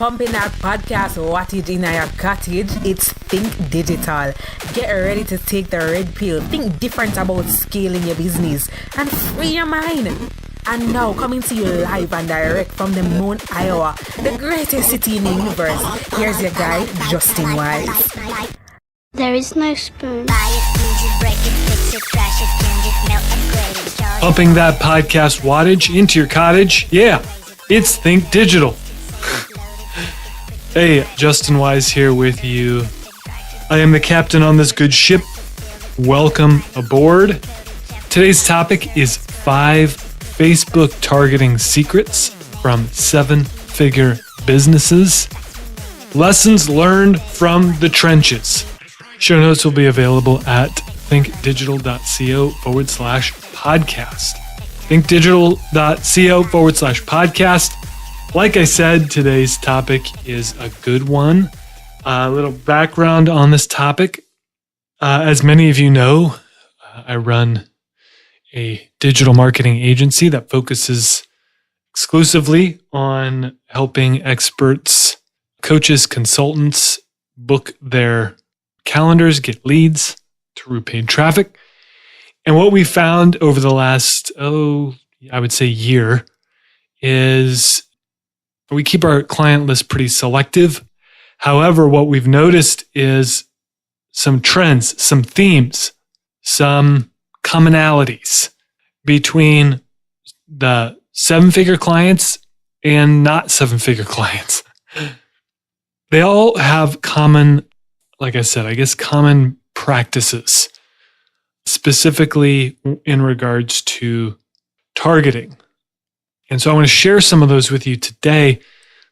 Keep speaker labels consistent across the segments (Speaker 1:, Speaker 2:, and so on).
Speaker 1: Pumping that podcast wattage in your cottage, it's Think Digital. Get ready to take the red pill, think different about scaling your business, and free your mind. And now, coming to you live and direct from the Moon, Iowa, the greatest city in the universe, here's your guide, Justin Wise.
Speaker 2: There is no spoon.
Speaker 3: Pumping that podcast wattage into your cottage? Yeah, it's Think Digital. Hey, Justin Wise here with you. I am the captain on this good ship. Welcome aboard. Today's topic is 5 Facebook targeting secrets from 7-figure businesses. Lessons learned from the trenches. Show notes will be available at thinkdigital.co/podcast. thinkdigital.co/podcast. Like I said, today's topic is a good one. A little background on this topic. As many of you know, I run a digital marketing agency that focuses exclusively on helping experts, coaches, consultants book their calendars, get leads through paid traffic. And what we found over the last, I would say year, is we keep our client list pretty selective. However, what we've noticed is some trends, some themes, some commonalities between the 7-figure clients and not 7-figure clients. They all have common, like I said, I guess common practices, specifically in regards to targeting. And so I want to share some of those with you today,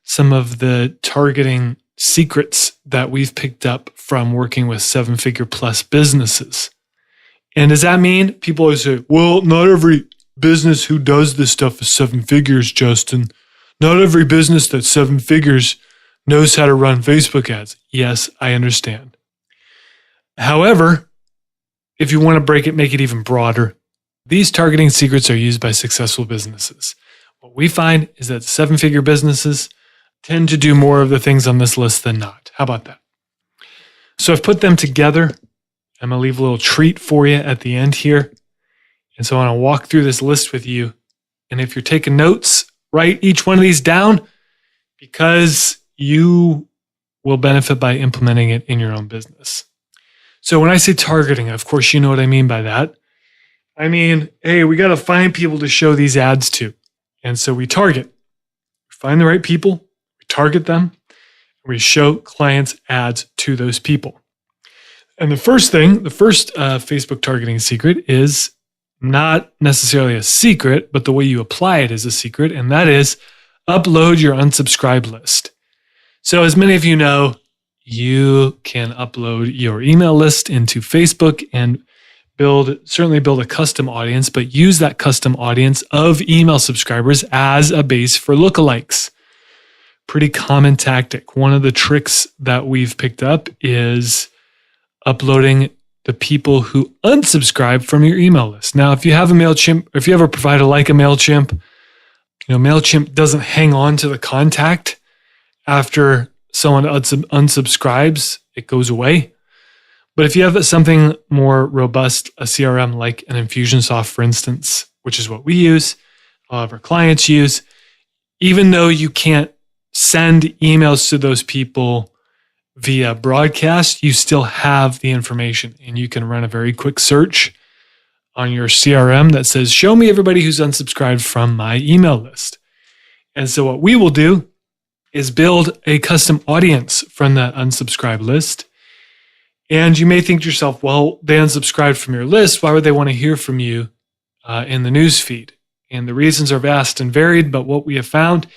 Speaker 3: some of the targeting secrets that we've picked up from working with 7-figure plus businesses. And does that mean people always say, well, not every business who does this stuff is 7 figures, Justin. Not every business that's 7 figures knows how to run Facebook ads. Yes, I understand. However, if you want to make it even broader, these targeting secrets are used by successful businesses. What we find is that 7-figure businesses tend to do more of the things on this list than not. How about that? So I've put them together. I'm going to leave a little treat for you at the end here. And so I want to walk through this list with you. And if you're taking notes, write each one of these down because you will benefit by implementing it in your own business. So when I say targeting, of course, you know what I mean by that. I mean, hey, we got to find people to show these ads to. And so we target. We find the right people, we target them, and we show clients ads to those people. And the first Facebook targeting secret is not necessarily a secret, but the way you apply it is a secret, and that is upload your unsubscribe list. So as many of you know, you can upload your email list into Facebook and certainly build a custom audience, but use that custom audience of email subscribers as a base for lookalikes. Pretty common tactic. One of the tricks that we've picked up is uploading the people who unsubscribe from your email list. Now, if you have a MailChimp, or if you have a provider like a MailChimp, MailChimp doesn't hang on to the contact after someone unsubscribes, it goes away. But if you have something more robust, a CRM like an Infusionsoft, for instance, which is what we use, a lot of our clients use, even though you can't send emails to those people via broadcast, you still have the information and you can run a very quick search on your CRM that says, show me everybody who's unsubscribed from my email list. And so what we will do is build a custom audience from that unsubscribed list. And you may think to yourself, well, they unsubscribed from your list. Why would they want to hear from you in the news feed? And the reasons are vast and varied, but what we have found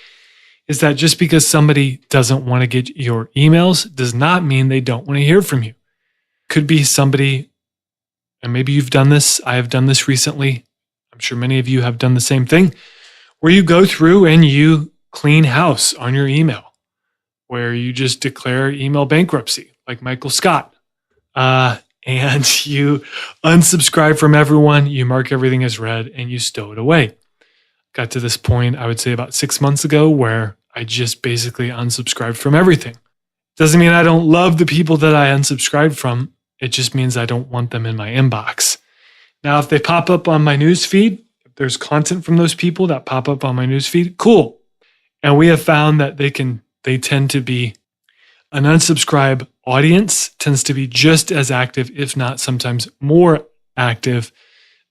Speaker 3: is that just because somebody doesn't want to get your emails does not mean they don't want to hear from you. Could be somebody, and maybe you've done this, I have done this recently. I'm sure many of you have done the same thing, where you go through and you clean house on your email, where you just declare email bankruptcy, like Michael Scott. And you unsubscribe from everyone, you mark everything as read, and you stow it away. Got to this point, I would say about 6 months ago, where I just basically unsubscribed from everything. Doesn't mean I don't love the people that I unsubscribed from. It just means I don't want them in my inbox. Now, if they pop up on my newsfeed, if there's content from those people that pop up on my newsfeed, cool. And we have found that they tend to be an unsubscribe audience tends to be just as active, if not sometimes more active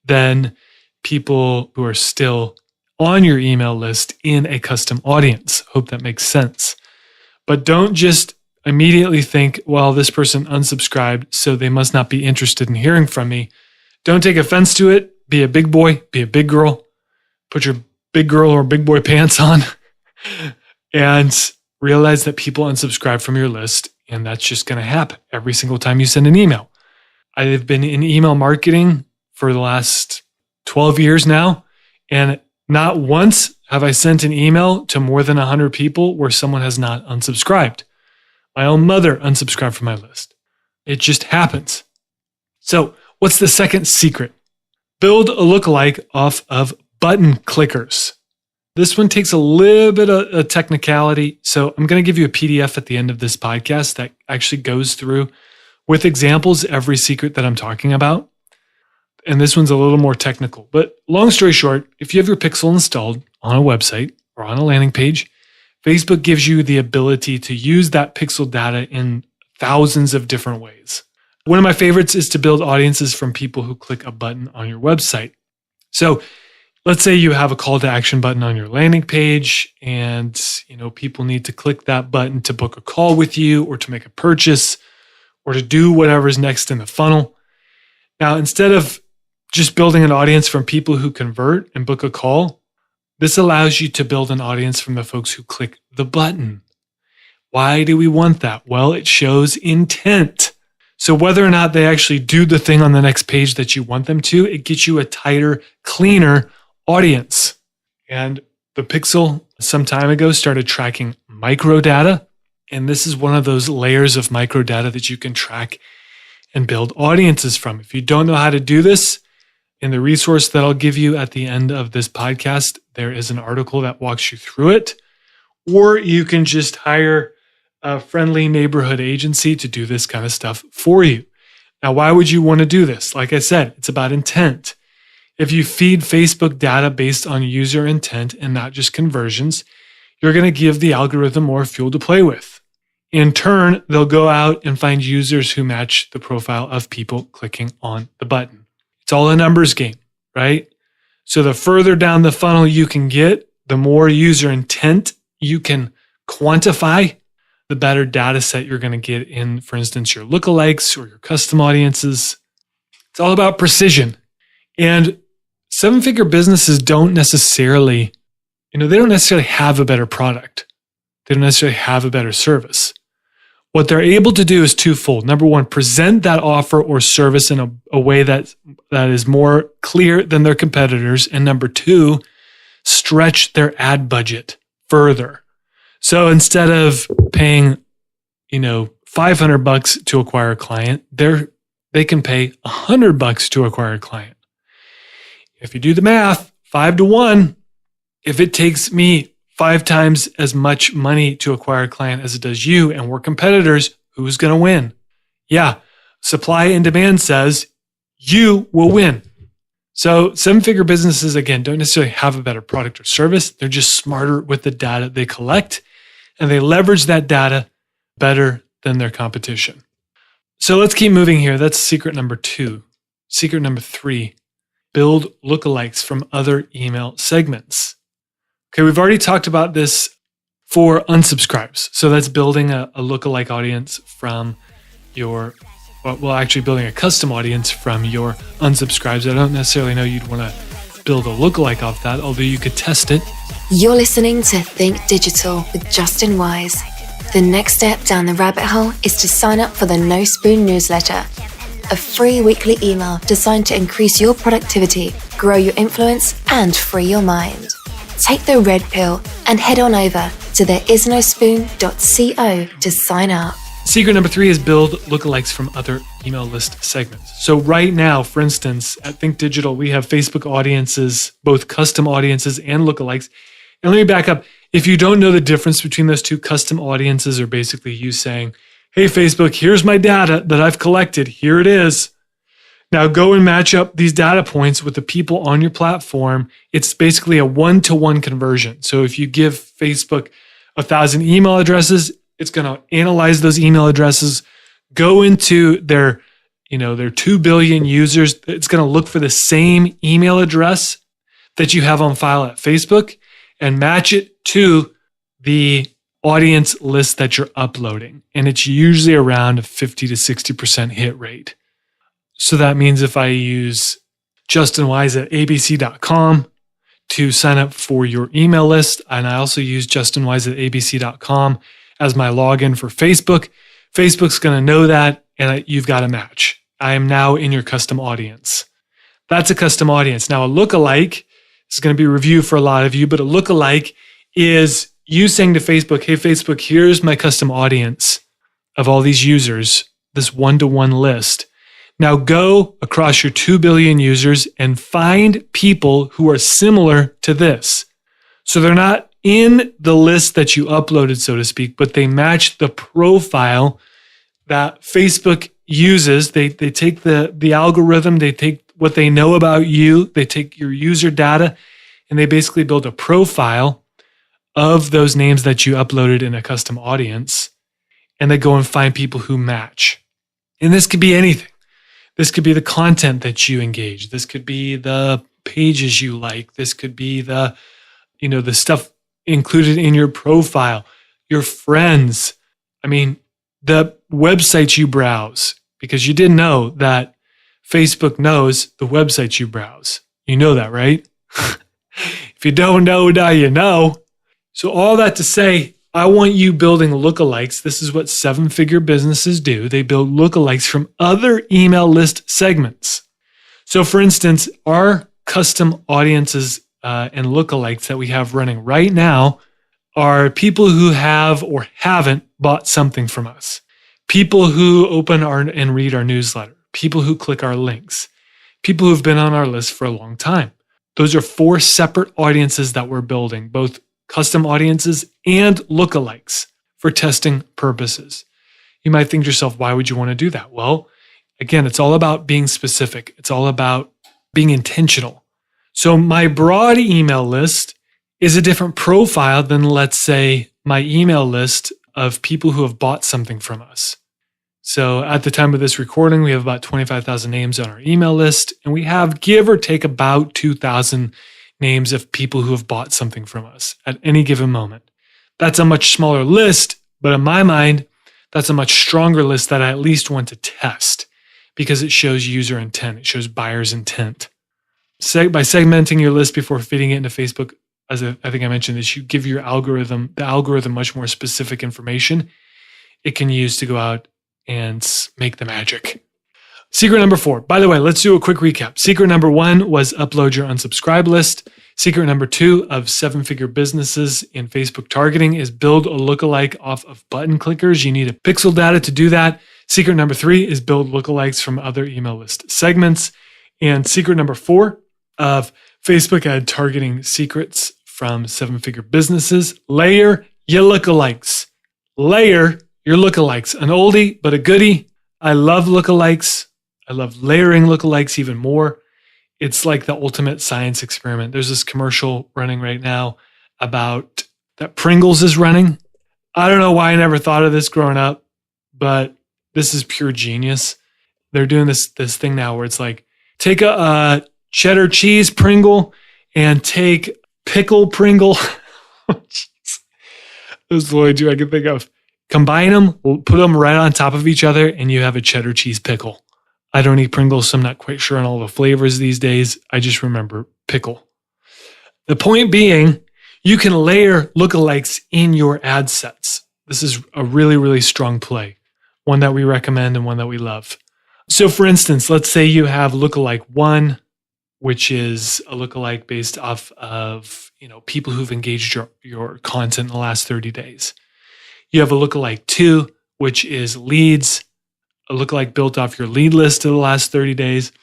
Speaker 3: than people who are still on your email list in a custom audience. Hope that makes sense. But don't just immediately think, well, this person unsubscribed, so they must not be interested in hearing from me. Don't take offense to it. Be a big boy, be a big girl. Put your big girl or big boy pants on and realize that people unsubscribe from your list, and that's just going to happen every single time you send an email. I have been in email marketing for the last 12 years now, and not once have I sent an email to more than 100 people where someone has not unsubscribed. My own mother unsubscribed from my list. It just happens. So, what's the second secret? Build a lookalike off of button clickers. This one takes a little bit of a technicality. So I'm going to give you a PDF at the end of this podcast that actually goes through with examples every secret that I'm talking about. And this one's a little more technical. But long story short, if you have your pixel installed on a website or on a landing page, Facebook gives you the ability to use that pixel data in thousands of different ways. One of my favorites is to build audiences from people who click a button on your website. So let's say you have a call to action button on your landing page and people need to click that button to book a call with you or to make a purchase or to do whatever's next in the funnel. Now, instead of just building an audience from people who convert and book a call, this allows you to build an audience from the folks who click the button. Why do we want that? Well, it shows intent. So whether or not they actually do the thing on the next page that you want them to, it gets you a tighter, cleaner audience. And the Pixel some time ago started tracking micro data. And this is one of those layers of micro data that you can track and build audiences from. If you don't know how to do this, in the resource that I'll give you at the end of this podcast, there is an article that walks you through it. Or you can just hire a friendly neighborhood agency to do this kind of stuff for you. Now, why would you want to do this? Like I said, it's about intent. If you feed Facebook data based on user intent and not just conversions, you're going to give the algorithm more fuel to play with. In turn, they'll go out and find users who match the profile of people clicking on the button. It's all a numbers game, right? So the further down the funnel you can get, the more user intent you can quantify, the better data set you're going to get in, for instance, your lookalikes or your custom audiences. It's all about precision. And seven-figure businesses don't necessarily have a better product. They don't necessarily have a better service. What they're able to do is twofold. Number one, present that offer or service in a way that is more clear than their competitors. And number two, stretch their ad budget further. So instead of paying, $500 to acquire a client, they can pay $100 to acquire a client. If you do the math, 5 to 1, if it takes me 5 times as much money to acquire a client as it does you, and we're competitors, who's going to win? Yeah, supply and demand says you will win. So seven-figure businesses, again, don't necessarily have a better product or service. They're just smarter with the data they collect, and they leverage that data better than their competition. So let's keep moving here. That's secret number 2. Secret number 3, build lookalikes from other email segments. Okay, we've already talked about this for unsubscribes. So that's building a lookalike audience from building a custom audience from your unsubscribes. I don't necessarily know you'd want to build a lookalike off that, although you could test it.
Speaker 4: You're listening to Think Digital with Justin Wise. The next step down the rabbit hole is to sign up for the No Spoon newsletter, a free weekly email designed to increase your productivity, grow your influence, and free your mind. Take the red pill and head on over to thereisnospoon.co to sign up.
Speaker 3: Secret number 3 is build lookalikes from other email list segments. So right now, for instance, at Think Digital, we have Facebook audiences, both custom audiences and lookalikes. And let me back up. If you don't know the difference between those two, custom audiences are basically you saying, hey, Facebook, here's my data that I've collected. Here it is. Now go and match up these data points with the people on your platform. It's basically a one-to-one conversion. So if you give Facebook 1,000 email addresses, it's going to analyze those email addresses, go into their 2 billion users. It's going to look for the same email address that you have on file at Facebook and match it to the audience list that you're uploading. And it's usually around a 50 to 60% hit rate. So that means if I use Justin Wise at abc.com to sign up for your email list, and I also use Justin Wise at abc.com as my login for Facebook, Facebook's going to know that, and you've got a match. I am now in your custom audience. That's a custom audience. Now, a lookalike is going to be reviewed for a lot of you, but a lookalike is you saying to Facebook, hey, Facebook, here's my custom audience of all these users, this one-to-one list. Now go across your 2 billion users and find people who are similar to this. So they're not in the list that you uploaded, so to speak, but they match the profile that Facebook uses. They take the algorithm, they take what they know about you, they take your user data, and they basically build a profile of those names that you uploaded in a custom audience, and they go and find people who match. And this could be anything. This could be the content that you engage. This could be the pages you like. This could be the stuff included in your profile, your friends. I mean, the websites you browse, because you didn't know that Facebook knows the websites you browse. You know that, right? If you don't know, now you know. So all that to say, I want you building lookalikes. This is what 7-figure businesses do. They build lookalikes from other email list segments. So for instance, our custom audiences and lookalikes that we have running right now are people who have or haven't bought something from us, people who open and read our newsletter, people who click our links, people who've been on our list for a long time. Those are 4 separate audiences that we're building, both custom audiences and lookalikes for testing purposes. You might think to yourself, why would you want to do that? Well, again, it's all about being specific. It's all about being intentional. So my broad email list is a different profile than, let's say, my email list of people who have bought something from us. So at the time of this recording, we have about 25,000 names on our email list, and we have, give or take, about 2,000 names of people who have bought something from us at any given moment. That's a much smaller list, but in my mind, that's a much stronger list that I at least want to test because it shows user intent. It shows buyer's intent. By segmenting your list before feeding it into Facebook, as I think I mentioned this, you give the algorithm much more specific information it can use to go out and make the magic. Secret number 4. By the way, let's do a quick recap. Secret number 1 was upload your unsubscribe list. Secret number 2 of 7-figure businesses in Facebook targeting is build a lookalike off of button clickers. You need a pixel data to do that. Secret number 3 is build lookalikes from other email list segments. And secret number 4 of Facebook ad targeting secrets from 7-figure businesses, layer your lookalikes. Layer your lookalikes. An oldie, but a goodie. I love lookalikes. I love layering lookalikes even more. It's like the ultimate science experiment. There's this commercial running right now about that Pringles is running. I don't know why I never thought of this growing up, but this is pure genius. They're doing this thing now where it's like, take a cheddar cheese Pringle and take pickle Pringle. Those are the only two I can think of. Combine them, put them right on top of each other, and you have a cheddar cheese pickle. I don't eat Pringles, so I'm not quite sure on all the flavors these days. I just remember pickle. The point being, you can layer lookalikes in your ad sets. This is a really, really strong play, one that we recommend and one that we love. So for instance, let's say you have lookalike 1, which is a lookalike based off of people who've engaged your content in the last 30 days. You have a lookalike 2, which is leads, a lookalike built off your lead list of the last 30 days.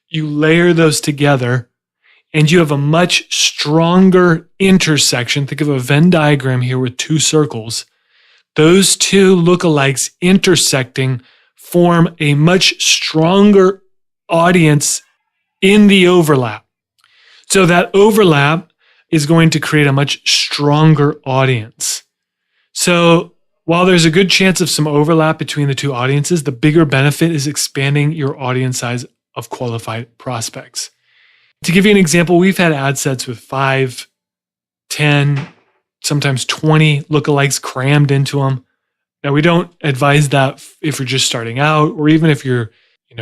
Speaker 3: You layer those together and you have a much stronger intersection. Think of a Venn diagram here with two circles. Those two lookalikes intersecting form a much stronger audience in the overlap. So that overlap is going to create a much stronger audience. So while there's a good chance of some overlap between the two audiences, the bigger benefit is expanding your audience size of qualified prospects. To give you an example, we've had ad sets with 5, 10, sometimes 20 lookalikes crammed into them. Now, we don't advise that if you're just starting out, or even if you're,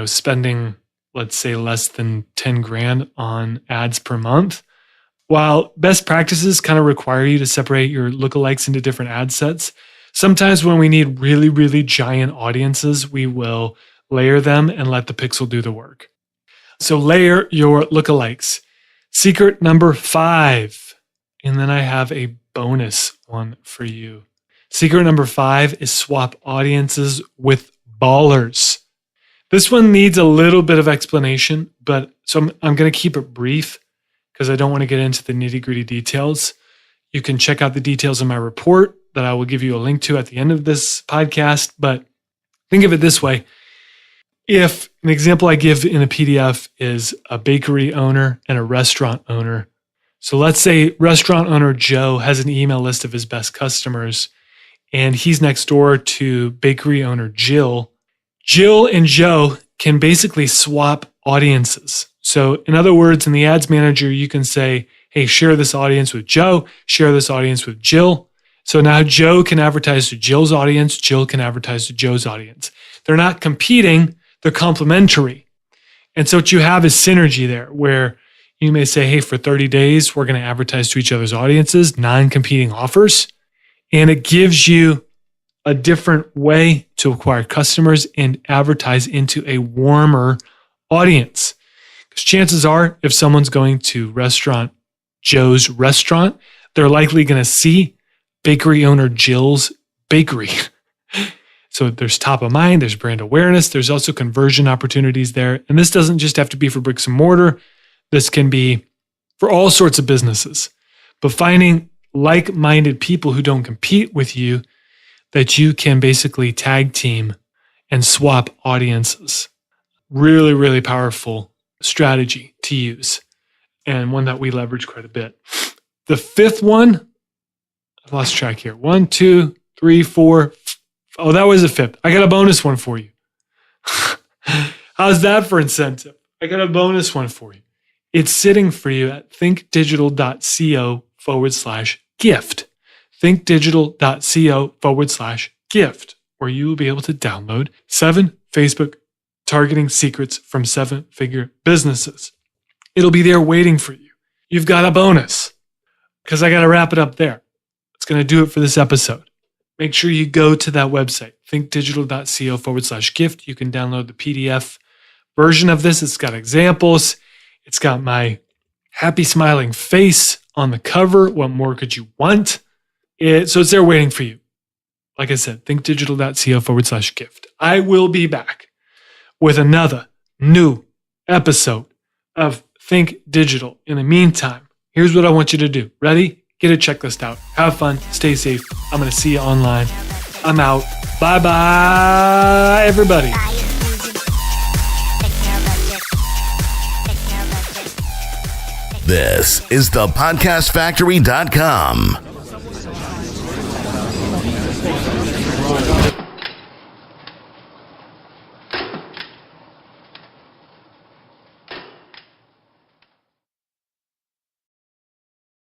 Speaker 3: spending, let's say, less than 10 grand on ads per month. While best practices kind of require you to separate your lookalikes into different ad sets, sometimes when we need really, really giant audiences, we will layer them and let the pixel do the work. So layer your lookalikes. Secret number 5. And then I have a bonus one for you. Secret number 5 is swap audiences with ballers. This one needs a little bit of explanation, but so I'm going to keep it brief because I don't want to get into the nitty-gritty details. You can check out the details in my report that I will give you a link to at the end of this podcast. But think of it this way. If an example I give in a PDF is a bakery owner and a restaurant owner. So let's say restaurant owner Joe has an email list of his best customers, and he's next door to bakery owner Jill. Jill and Joe can basically swap audiences. So in other words, in the ads manager, you can say, hey, share this audience with Joe, share this audience with Jill. So now Joe can advertise to Jill's audience, Jill can advertise to Joe's audience. They're not competing, they're complementary. And so what you have is synergy there, where you may say, hey, for 30 days, we're going to advertise to each other's audiences, non-competing offers. And it gives you a different way to acquire customers and advertise into a warmer audience. Because chances are, if someone's going to restaurant Joe's restaurant, they're likely going to see bakery owner Jill's bakery. So there's top of mind, there's brand awareness, there's also conversion opportunities there. And this doesn't just have to be for bricks and mortar. This can be for all sorts of businesses. But finding like-minded people who don't compete with you that you can basically tag team and swap audiences. Really, really powerful strategy to use, and one that we leverage quite a bit. The 5th one, I've lost track here. 1, 2, 3, 4. Oh, that was a 5th. I got a bonus one for you. How's that for incentive? I got a bonus one for you. It's sitting for you at thinkdigital.co/gift. thinkdigital.co/gift, where you will be able to download 7 Facebook targeting secrets from 7-figure businesses. It'll be there waiting for you. You've got a bonus because I got to wrap it up there. It's going to do it for this episode. Make sure you go to that website, thinkdigital.co/gift. You can download the PDF version of this. It's got examples. It's got my happy smiling face on the cover. What more could you want? So it's there waiting for you. Like I said, thinkdigital.co/gift. I will be back with another new episode of Think Digital. In the meantime, here's what I want you to do. Ready? Get a checklist out. Have fun. Stay safe. I'm going to see you online. I'm out. Bye-bye, everybody.
Speaker 5: This is thepodcastfactory.com.